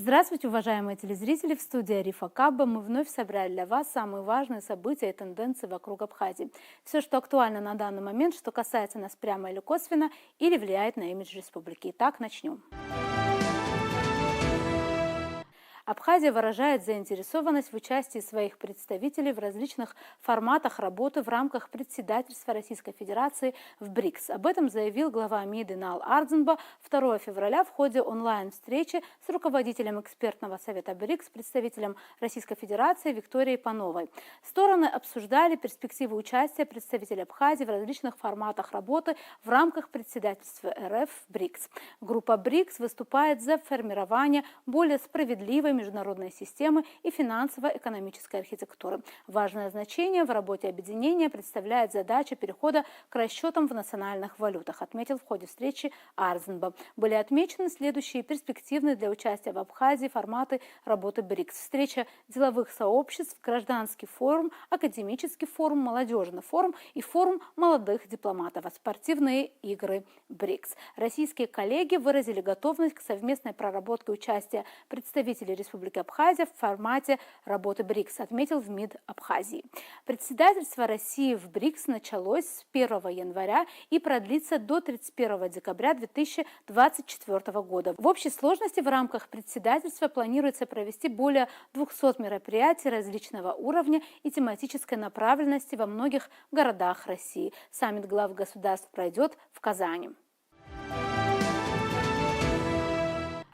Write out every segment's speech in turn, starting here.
Здравствуйте, уважаемые телезрители! В студии Арифа Кабба мы вновь собрали для вас самые важные события и тенденции вокруг Абхазии. Все, что актуально на данный момент, что касается нас прямо или косвенно, или влияет на имидж республики. Итак, начнем. Абхазия выражает заинтересованность в участии своих представителей в различных форматах работы в рамках председательства Российской Федерации в БРИКС. Об этом заявил глава МИД Инал Ардзинба 2 февраля в ходе онлайн-встречи с руководителем экспертного совета БРИКС, представителем Российской Федерации Викторией Пановой. Стороны обсуждали перспективы участия представителей Абхазии в различных форматах работы в рамках председательства РФ в БРИКС. Группа БРИКС выступает за формирование более справедливой международной системы и финансово-экономической архитектуры. Важное значение в работе объединения представляет задача перехода к расчетам в национальных валютах, отметил в ходе встречи Ардзинба. Были отмечены следующие перспективные для участия в Абхазии форматы работы БРИКС. Встреча деловых сообществ, гражданский форум, академический форум, молодежный форум и форум молодых дипломатов, спортивные игры БРИКС. Российские коллеги выразили готовность к совместной проработке участия представителей Республики Абхазия в формате работы БРИКС, отметил в МИД Абхазии. Председательство России в БРИКС началось с 1 января и продлится до 31 декабря 2024 года. В общей сложности в рамках председательства планируется провести более 200 мероприятий различного уровня и тематической направленности во многих городах России. Саммит глав государств пройдет в Казани.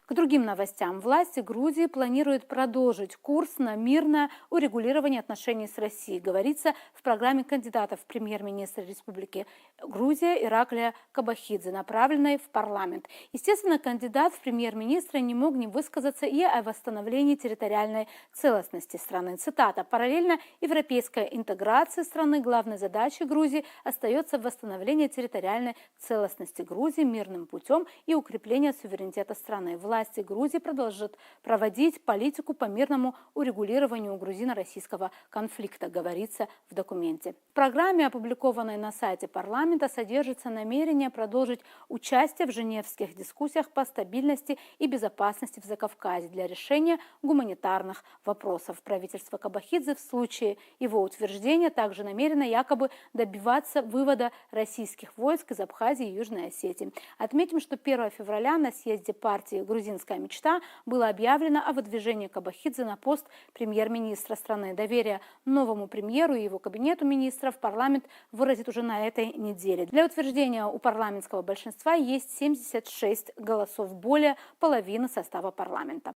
К другим новостям. Власти Грузии планируют продолжить курс на мирное урегулирование отношений с Россией, говорится в программе кандидатов в премьер-министра Республики Грузия Ираклия Кобахидзе, направленной в парламент. Естественно, кандидат в премьер-министра не мог не высказаться и о восстановлении территориальной целостности страны. Цитата: «Параллельно европейской интеграции страны главной задачей Грузии остается восстановление территориальной целостности Грузии мирным путем и укрепление суверенитета страны. Власти Грузии продолжат проводить политику по мирному урегулированию грузино-российского конфликта», говорится в документе. В программе, опубликованной на сайте парламента, содержится намерение продолжить участие в женевских дискуссиях по стабильности и безопасности в Закавказье для решения гуманитарных вопросов. Правительство Кобахидзе в случае его утверждения также намерено якобы добиваться вывода российских войск из Абхазии и Южной Осетии. Отметим, что 1 февраля на съезде партии «Грузинская мечта» было объявлено о выдвижении Кобахидзе на пост премьер-министра страны. Доверие новому премьеру и его кабинету министров парламент выразит уже на этой неделе. Для утверждения у парламентского большинства есть 76 голосов, более половины состава парламента.